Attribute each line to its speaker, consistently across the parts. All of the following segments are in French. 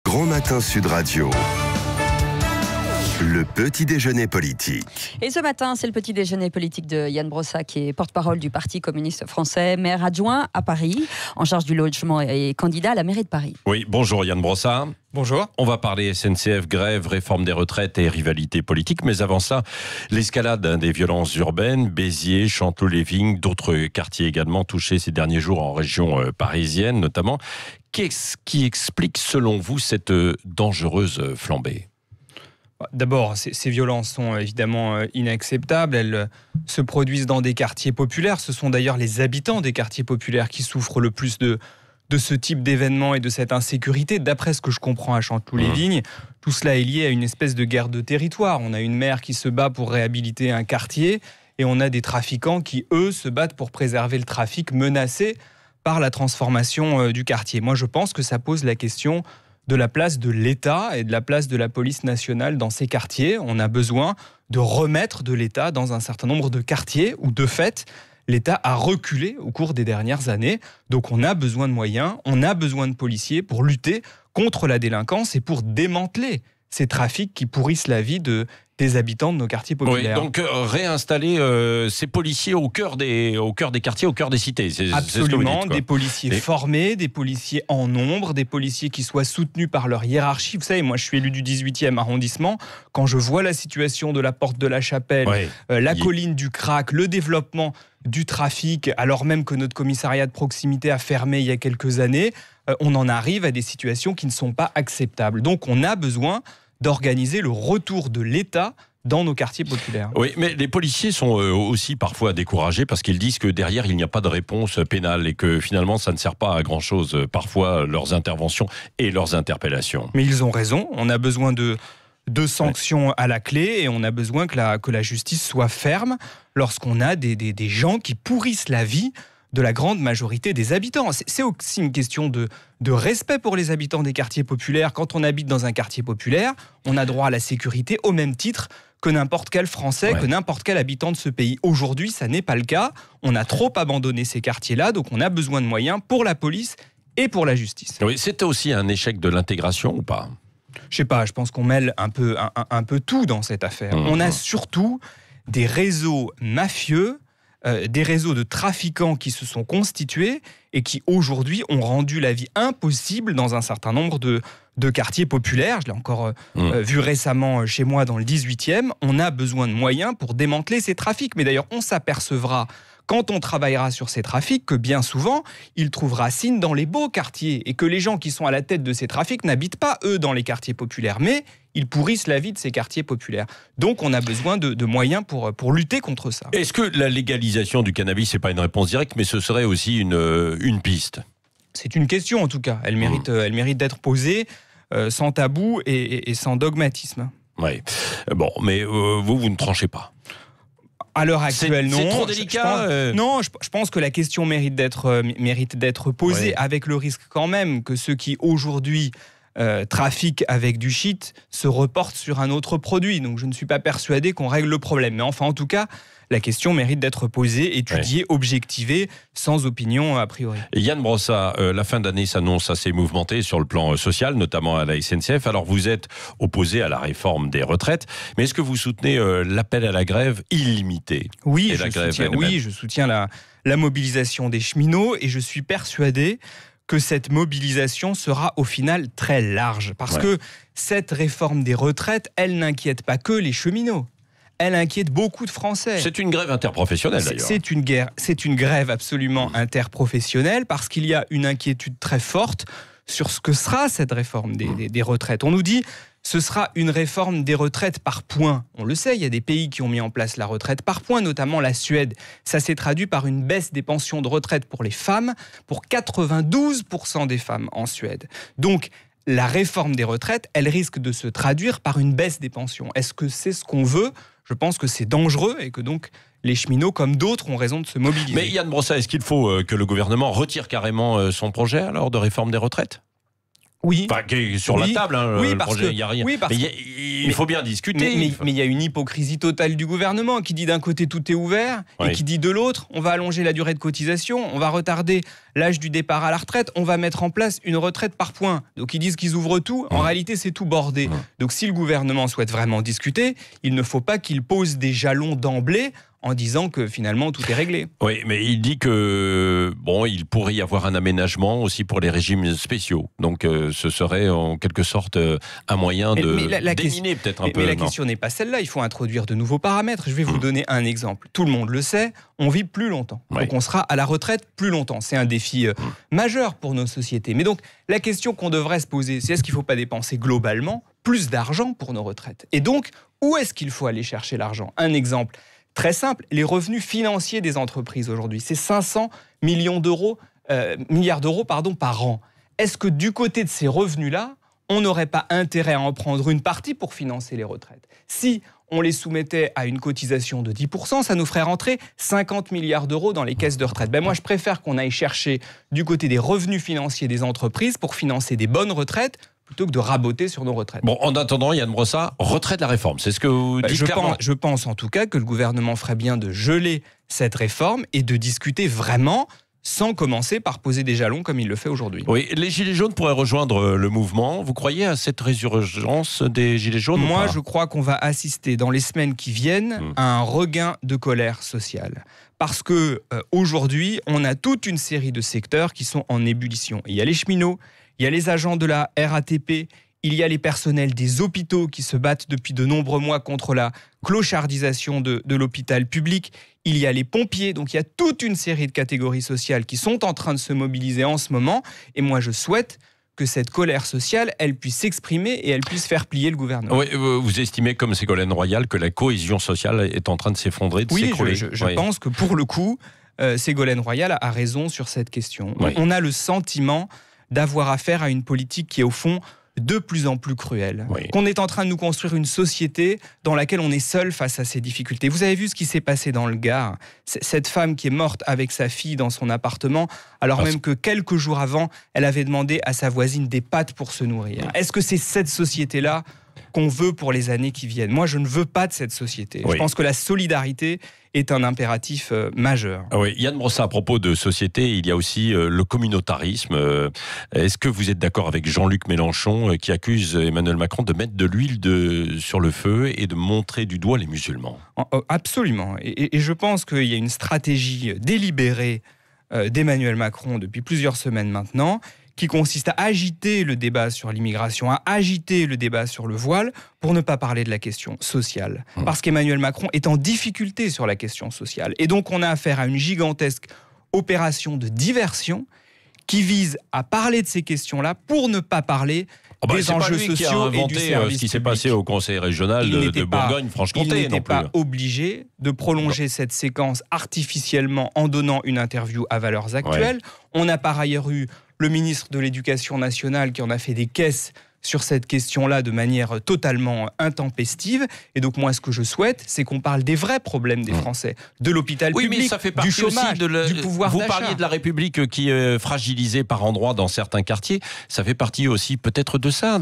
Speaker 1: Grand Matin Sud Radio. Le petit déjeuner politique.
Speaker 2: Et ce matin, c'est le petit déjeuner politique de Yann Brossa, qui est porte-parole du Parti communiste français, maire adjoint à Paris, en charge du logement et candidat à la mairie de Paris.
Speaker 3: Oui, bonjour Yann Brossa.
Speaker 4: Bonjour.
Speaker 3: On va parler SNCF, grève, réforme des retraites et rivalité politique. Mais avant ça, l'escalade des violences urbaines, Béziers, Chanteloup-les-Vignes, d'autres quartiers également touchés ces derniers jours en région parisienne notamment. Qu'est-ce qui explique selon vous cette dangereuse flambée ?
Speaker 4: D'abord, ces violences sont évidemment inacceptables. Elles se produisent dans des quartiers populaires. Ce sont d'ailleurs les habitants des quartiers populaires qui souffrent le plus de ce type d'événements et de cette insécurité. D'après ce que je comprends à Chanteloup-les-Vignes, tout cela est lié à une espèce de guerre de territoire. On a une maire qui se bat pour réhabiliter un quartier et on a des trafiquants qui, eux, se battent pour préserver le trafic menacé par la transformation du quartier. Moi, je pense que ça pose la question de la place de l'État et de la place de la police nationale dans ces quartiers. On a besoin de remettre de l'État dans un certain nombre de quartiers où, de fait, l'État a reculé au cours des dernières années. Donc on a besoin de moyens, on a besoin de policiers pour lutter contre la délinquance et pour démanteler ces trafics qui pourrissent la vie des habitants de nos quartiers populaires.
Speaker 3: Oui, donc réinstaller ces policiers au cœur des quartiers, au cœur des cités.
Speaker 4: Absolument,
Speaker 3: c'est ce que vous dites, quoi.
Speaker 4: Des policiers formés, des policiers en nombre, des policiers qui soient soutenus par leur hiérarchie. Vous savez, moi je suis élu du 18e arrondissement. Quand je vois la situation de la Porte de la Chapelle, la colline du Crac, le développement du trafic, alors même que notre commissariat de proximité a fermé il y a quelques années, on en arrive à des situations qui ne sont pas acceptables. Donc on a besoin d'organiser le retour de l'État dans nos quartiers populaires.
Speaker 3: Oui, mais les policiers sont aussi parfois découragés parce qu'ils disent que derrière, il n'y a pas de réponse pénale et que finalement, ça ne sert pas à grand-chose, parfois, leurs interventions et leurs interpellations.
Speaker 4: Mais ils ont raison, on a besoin de sanctions à la clé et on a besoin que la justice soit ferme lorsqu'on a des gens qui pourrissent la vie de la grande majorité des habitants. C'est aussi une question de respect pour les habitants des quartiers populaires. Quand on habite dans un quartier populaire, on a droit à la sécurité au même titre que n'importe quel Français, que n'importe quel habitant de ce pays. Aujourd'hui, ça n'est pas le cas. On a trop abandonné ces quartiers-là, donc on a besoin de moyens pour la police et pour la justice.
Speaker 3: Oui, c'était aussi un échec de l'intégration ou pas ?
Speaker 4: Je sais pas, je pense qu'on mêle un peu tout dans cette affaire. On a surtout des réseaux mafieux, des réseaux de trafiquants qui se sont constitués et qui aujourd'hui ont rendu la vie impossible dans un certain nombre de quartiers populaires. Je l'ai encore vu récemment chez moi dans le 18e. On a besoin de moyens pour démanteler ces trafics. Mais d'ailleurs, on s'apercevra quand on travaillera sur ces trafics que bien souvent, ils trouvent racine dans les beaux quartiers et que les gens qui sont à la tête de ces trafics n'habitent pas, eux, dans les quartiers populaires, mais ils pourrissent la vie de ces quartiers populaires. Donc, on a besoin de moyens pour lutter contre ça.
Speaker 3: Est-ce que la légalisation du cannabis, c'est pas une réponse directe, mais ce serait aussi une piste ?
Speaker 4: C'est une question, en tout cas. Elle mérite d'être posée sans tabou et sans dogmatisme.
Speaker 3: Oui. Bon, mais vous ne tranchez pas.
Speaker 4: À l'heure actuelle, non.
Speaker 3: C'est trop délicat.
Speaker 4: Non, je pense que la question mérite d'être posée, avec le risque quand même que ceux qui aujourd'hui trafiquent avec du shit se reportent sur un autre produit. Donc je ne suis pas persuadé qu'on règle le problème. Mais enfin, en tout cas, la question mérite d'être posée, étudiée, objectivée, sans opinion a priori.
Speaker 3: Et Yann Brossa, la fin d'année s'annonce assez mouvementée sur le plan social, notamment à la SNCF. Alors vous êtes opposé à la réforme des retraites, mais est-ce que vous soutenez l'appel à la grève illimitée ?
Speaker 4: Oui, je soutiens la mobilisation des cheminots et je suis persuadé que cette mobilisation sera au final très large. Parce que cette réforme des retraites, elle n'inquiète pas que les cheminots. Elle inquiète beaucoup de Français.
Speaker 3: C'est une grève interprofessionnelle d'ailleurs.
Speaker 4: C'est une grève absolument interprofessionnelle parce qu'il y a une inquiétude très forte sur ce que sera cette réforme des retraites. On nous dit ce sera une réforme des retraites par points. On le sait, il y a des pays qui ont mis en place la retraite par points, notamment la Suède. Ça s'est traduit par une baisse des pensions de retraite pour les femmes, pour 92% des femmes en Suède. Donc, la réforme des retraites, elle risque de se traduire par une baisse des pensions. Est-ce que c'est ce qu'on veut ? Je pense que c'est dangereux et que donc les cheminots, comme d'autres, ont raison de se mobiliser.
Speaker 3: Mais Yann Brossa, est-ce qu'il faut que le gouvernement retire carrément son projet alors de réforme des retraites ?
Speaker 4: Oui.
Speaker 3: Enfin, sur la table, le projet, il n'y a rien.
Speaker 4: Oui,
Speaker 3: mais il faut bien discuter.
Speaker 4: Mais il y a une hypocrisie totale du gouvernement qui dit d'un côté tout est ouvert et qui dit de l'autre on va allonger la durée de cotisation, on va retarder l'âge du départ à la retraite, on va mettre en place une retraite par points. Donc ils disent qu'ils ouvrent tout, en réalité c'est tout bordé. Donc si le gouvernement souhaite vraiment discuter, il ne faut pas qu'il pose des jalons d'emblée en disant que finalement tout est réglé.
Speaker 3: Oui, mais il dit que il pourrait y avoir un aménagement aussi pour les régimes spéciaux. Donc ce serait en quelque sorte un moyen de déminer peut-être un peu.
Speaker 4: Mais la question n'est pas celle-là, il faut introduire de nouveaux paramètres. Je vais vous donner un exemple. Tout le monde le sait, on vit plus longtemps. Donc on sera à la retraite plus longtemps. C'est un défi majeur pour nos sociétés. Mais donc la question qu'on devrait se poser, c'est est-ce qu'il ne faut pas dépenser globalement plus d'argent pour nos retraites? Et donc, où est-ce qu'il faut aller chercher l'argent? Un exemple très simple, les revenus financiers des entreprises aujourd'hui, c'est 500 milliards d'euros par an. Est-ce que du côté de ces revenus-là, on n'aurait pas intérêt à en prendre une partie pour financer les retraites? Si on les soumettait à une cotisation de 10%, ça nous ferait rentrer 50 milliards d'euros dans les caisses de retraite. Moi, je préfère qu'on aille chercher du côté des revenus financiers des entreprises pour financer des bonnes retraites, plutôt que de raboter sur nos retraites.
Speaker 3: En attendant, Yann Brossat, retrait de la réforme, c'est ce que vous dites clairement.
Speaker 4: Je pense en tout cas que le gouvernement ferait bien de geler cette réforme et de discuter vraiment, sans commencer par poser des jalons comme il le fait aujourd'hui.
Speaker 3: Oui, les Gilets jaunes pourraient rejoindre le mouvement. Vous croyez à cette résurgence des Gilets jaunes?
Speaker 4: Moi, je crois qu'on va assister dans les semaines qui viennent à un regain de colère sociale. Parce que aujourd'hui, on a toute une série de secteurs qui sont en ébullition. Il y a les cheminots, il y a les agents de la RATP, il y a les personnels des hôpitaux qui se battent depuis de nombreux mois contre la clochardisation de l'hôpital public. Il y a les pompiers, donc il y a toute une série de catégories sociales qui sont en train de se mobiliser en ce moment. Et moi, je souhaite que cette colère sociale, elle puisse s'exprimer et elle puisse faire plier le gouvernement.
Speaker 3: Oui, vous estimez, comme Ségolène Royal, que la cohésion sociale est en train de s'effondrer, de s'écrouler?
Speaker 4: Je pense que pour le coup, Ségolène Royal a raison sur cette question. Oui. On a le sentiment d'avoir affaire à une politique qui est au fond de plus en plus cruelle. Oui. Qu'on est en train de nous construire une société dans laquelle on est seul face à ces difficultés. Vous avez vu ce qui s'est passé dans le Gard. Cette femme qui est morte avec sa fille dans son appartement, alors même que quelques jours avant, elle avait demandé à sa voisine des pâtes pour se nourrir. Oui. Est-ce que c'est cette société-là qu'on veut pour les années qui viennent? Moi, je ne veux pas de cette société. Oui. Je pense que la solidarité est un impératif majeur.
Speaker 3: Oui, Yann Brossat, à propos de société, il y a aussi le communautarisme. Est-ce que vous êtes d'accord avec Jean-Luc Mélenchon qui accuse Emmanuel Macron de mettre de l'huile sur le feu et de montrer du doigt les musulmans?
Speaker 4: Absolument. Et je pense qu'il y a une stratégie délibérée d'Emmanuel Macron depuis plusieurs semaines maintenant, qui consiste à agiter le débat sur l'immigration, à agiter le débat sur le voile, pour ne pas parler de la question sociale. Parce qu'Emmanuel Macron est en difficulté sur la question sociale. Et donc on a affaire à une gigantesque opération de diversion qui vise à parler de ces questions-là pour ne pas parler des enjeux sociaux et du service
Speaker 3: ce qui s'est passé au Conseil régional de Bourgogne-Franche-Comté.
Speaker 4: Il n'était pas obligé de prolonger cette séquence artificiellement en donnant une interview à Valeurs Actuelles. Ouais. On a par ailleurs eu le ministre de l'Éducation nationale qui en a fait des caisses sur cette question-là de manière totalement intempestive. Et donc moi, ce que je souhaite, c'est qu'on parle des vrais problèmes des Français, de l'hôpital public,
Speaker 3: mais ça fait partie
Speaker 4: du chômage, du pouvoir d'achat.
Speaker 3: Vous parliez de la République qui est fragilisée par endroits dans certains quartiers. Ça fait partie aussi peut-être de ça,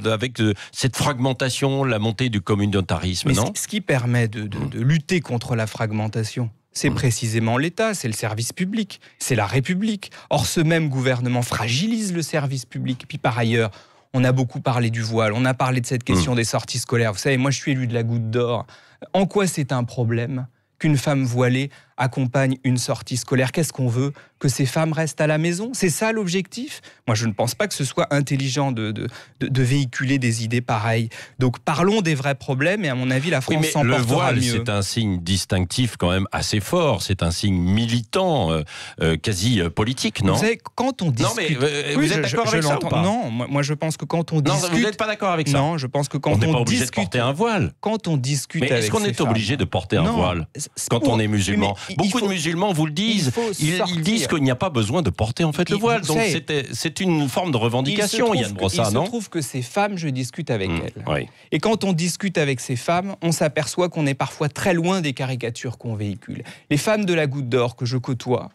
Speaker 3: avec cette fragmentation, la montée du communautarisme, non?
Speaker 4: Ce qui permet de lutter contre la fragmentation, c'est précisément l'État, c'est le service public, c'est la République. Or, ce même gouvernement fragilise le service public. Puis par ailleurs, on a beaucoup parlé du voile, on a parlé de cette question des sorties scolaires. Vous savez, moi je suis élu de la Goutte d'Or. En quoi c'est un problème qu'une femme voilée accompagne une sortie scolaire? Qu'est-ce qu'on veut? Que ces femmes restent à la maison? C'est ça l'objectif? Moi, je ne pense pas que ce soit intelligent de véhiculer des idées pareilles. Donc, parlons des vrais problèmes et à mon avis, la France s'en portera mieux.
Speaker 3: Le voile, c'est un signe distinctif quand même assez fort. C'est un signe militant, quasi politique, non?
Speaker 4: Vous savez, quand on discute...
Speaker 3: Non, mais vous êtes d'accord avec ça ou pas?
Speaker 4: Non, moi je pense que quand on discute...
Speaker 3: Non, vous n'êtes pas d'accord avec ça?
Speaker 4: Non, je pense que quand
Speaker 3: on
Speaker 4: on
Speaker 3: n'est pas obligé
Speaker 4: discute...
Speaker 3: de porter un voile.
Speaker 4: Quand on discute
Speaker 3: mais est-ce qu'on est obligé de porter un voile quand on est musulman? Beaucoup de musulmans vous le disent. Ils disent qu'il n'y a pas besoin de porter en fait le voile. Donc c'est une forme de revendication, Yann Brossat, non?
Speaker 4: Il se trouve que ces femmes, je discute avec elles.
Speaker 3: Oui.
Speaker 4: Et quand on discute avec ces femmes, on s'aperçoit qu'on est parfois très loin des caricatures qu'on véhicule. Les femmes de la Goutte d'Or que je côtoie,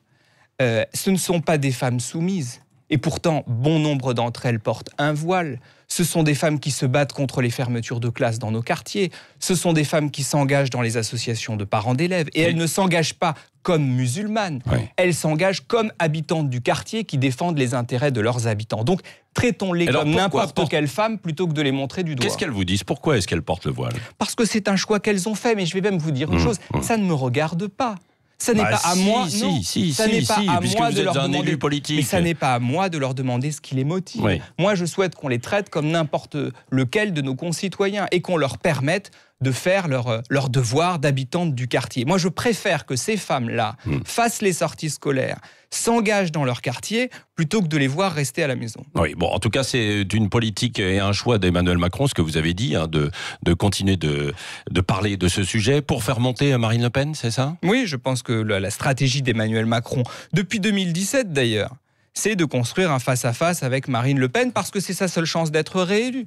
Speaker 4: ce ne sont pas des femmes soumises. Et pourtant, bon nombre d'entre elles portent un voile. Ce sont des femmes qui se battent contre les fermetures de classes dans nos quartiers. Ce sont des femmes qui s'engagent dans les associations de parents d'élèves. Et elles ne s'engagent pas comme musulmanes. Oui. Elles s'engagent comme habitantes du quartier qui défendent les intérêts de leurs habitants. Donc, traitons-les comme n'importe quelle femme plutôt que de les montrer du doigt.
Speaker 3: Qu'est-ce qu'elles vous disent? Pourquoi est-ce qu'elles portent le voile?
Speaker 4: Parce que c'est un choix qu'elles ont fait. Mais je vais même vous dire une chose, ça ne me regarde pas. Ça n'est pas à moi, non. Ça n'est pas à moi de leur demander. Mais ça n'est pas à moi de leur demander ce qui les motive. Oui. Moi, je souhaite qu'on les traite comme n'importe lequel de nos concitoyens et qu'on leur permette de faire leur devoir d'habitantes du quartier. Moi, je préfère que ces femmes-là fassent les sorties scolaires, s'engagent dans leur quartier, plutôt que de les voir rester à la maison.
Speaker 3: Oui, bon, en tout cas, c'est une politique et un choix d'Emmanuel Macron, ce que vous avez dit, de continuer de parler de ce sujet pour faire monter Marine Le Pen, c'est ça?
Speaker 4: Oui, je pense que la stratégie d'Emmanuel Macron, depuis 2017 d'ailleurs, c'est de construire un face-à-face avec Marine Le Pen parce que c'est sa seule chance d'être réélue.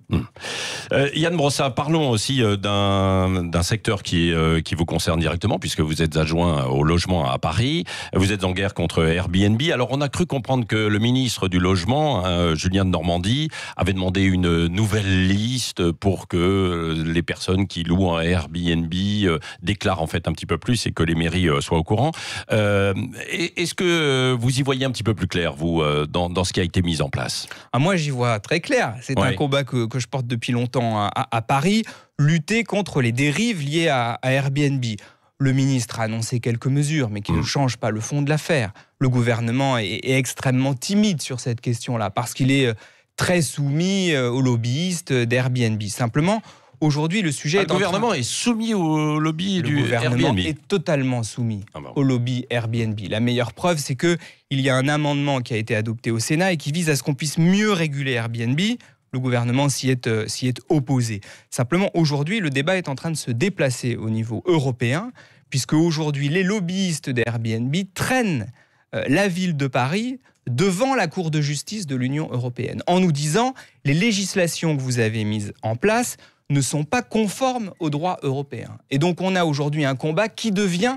Speaker 3: Yann Brossat, parlons aussi d'un secteur qui vous concerne directement puisque vous êtes adjoint au logement à Paris. Vous êtes en guerre contre Airbnb. Alors on a cru comprendre que le ministre du Logement, Julien Denormandie, avait demandé une nouvelle liste pour que les personnes qui louent un Airbnb déclarent en fait un petit peu plus et que les mairies soient au courant. Est-ce que vous y voyez un petit peu plus clair, vous, dans ce qui a été mis en place?
Speaker 4: Moi, j'y vois très clair. C'est un combat que je porte depuis longtemps à Paris, lutter contre les dérives liées à Airbnb. Le ministre a annoncé quelques mesures, mais qui ne changent pas le fond de l'affaire. Le gouvernement est extrêmement timide sur cette question-là, parce qu'il est très soumis aux lobbyistes d'Airbnb. Simplement, aujourd'hui, le sujet
Speaker 3: Le gouvernement est soumis au lobby du Airbnb.
Speaker 4: Le gouvernement est totalement soumis au lobby Airbnb. La meilleure preuve, c'est qu'il y a un amendement qui a été adopté au Sénat et qui vise à ce qu'on puisse mieux réguler Airbnb. Le gouvernement s'y est opposé. Simplement, aujourd'hui, le débat est en train de se déplacer au niveau européen, puisque aujourd'hui, les lobbyistes d'Airbnb traînent la ville de Paris devant la Cour de justice de l'Union européenne, en nous disant « les législations que vous avez mises en place ne sont pas conformes au droit européen ». Et donc, on a aujourd'hui un combat qui devient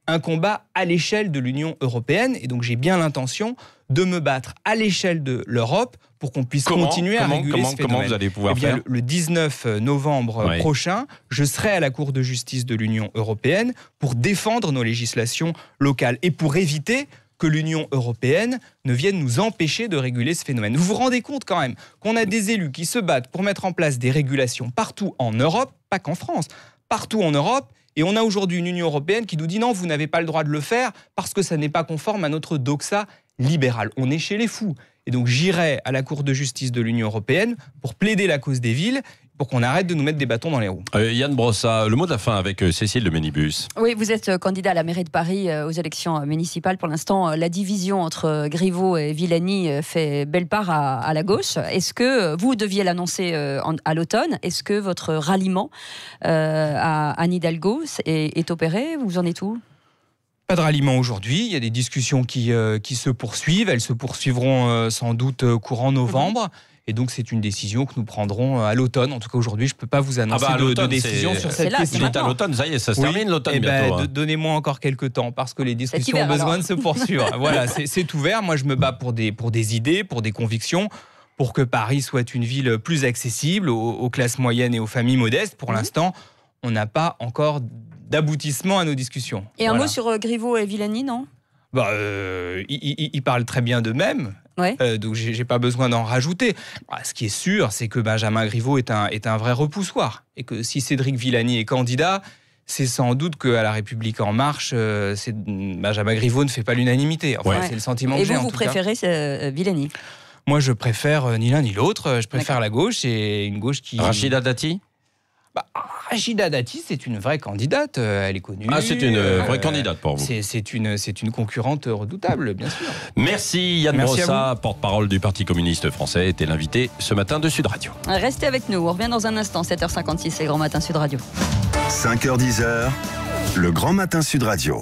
Speaker 4: un combat à l'échelle de l'Union européenne. Et donc, j'ai bien l'intention de me battre à l'échelle de l'Europe pour qu'on puisse continuer à réguler ce phénomène.
Speaker 3: Comment vous allez pouvoir faire ?
Speaker 4: Le 19 novembre prochain, je serai à la Cour de justice de l'Union européenne pour défendre nos législations locales et pour éviter que l'Union européenne ne vienne nous empêcher de réguler ce phénomène. Vous vous rendez compte quand même qu'on a des élus qui se battent pour mettre en place des régulations partout en Europe, pas qu'en France, partout en Europe, et on a aujourd'hui une Union européenne qui nous dit non, vous n'avez pas le droit de le faire parce que ça n'est pas conforme à notre doxa libérale. On est chez les fous. Et donc j'irai à la Cour de justice de l'Union européenne pour plaider la cause des villes, pour qu'on arrête de nous mettre des bâtons dans les roues.
Speaker 3: Yann Brossat, le mot de la fin avec Cécile de Ménibus.
Speaker 2: Oui, vous êtes candidat à la mairie de Paris aux élections municipales. Pour l'instant, la division entre Griveaux et Villani fait belle part à la gauche. Est-ce que vous deviez l'annoncer à l'automne? Est-ce que votre ralliement à Anne Hidalgo est opéré? Vous en êtes où?
Speaker 4: Pas de ralliement aujourd'hui. Il y a des discussions qui se poursuivent. Elles se poursuivront sans doute courant novembre. Et donc, c'est une décision que nous prendrons à l'automne. En tout cas, aujourd'hui, je ne peux pas vous annoncer de décision sur cette question.
Speaker 3: C'est à l'automne, ça y est, ça se termine l'automne bientôt.
Speaker 4: Donnez-moi encore quelques temps, parce que les discussions ont besoin de se poursuivre. Voilà, c'est ouvert. Moi, je me bats pour des idées, pour des convictions, pour que Paris soit une ville plus accessible aux classes moyennes et aux familles modestes. Pour l'instant, on n'a pas encore d'aboutissement à nos discussions.
Speaker 2: Et un mot sur Griveaux et Villani, non ?
Speaker 4: Ils parlent très bien d'eux-mêmes. Ouais. Donc j'ai pas besoin d'en rajouter. Ce qui est sûr, c'est que Benjamin Griveaux est un vrai repoussoir. Et que si Cédric Villani est candidat, c'est sans doute qu'à La République En Marche, Benjamin Griveaux ne fait pas l'unanimité. Enfin, c'est le sentiment que j'ai en tout cas.
Speaker 2: Et vous préférez Villani ?
Speaker 4: Moi, je préfère ni l'un ni l'autre. Je préfère la gauche, et une gauche qui...
Speaker 3: Rachida Dati ?
Speaker 4: Rachida Dati, c'est une vraie candidate, elle est connue.
Speaker 3: C'est une vraie candidate pour vous.
Speaker 4: C'est une concurrente redoutable, bien sûr.
Speaker 3: Merci Yann Brossat, porte-parole du Parti communiste français, était l'invité ce matin de Sud Radio.
Speaker 2: Restez avec nous, on revient dans un instant, 7h56, c'est Grand Matin Sud Radio.
Speaker 1: 5h-10h, le Grand Matin Sud Radio.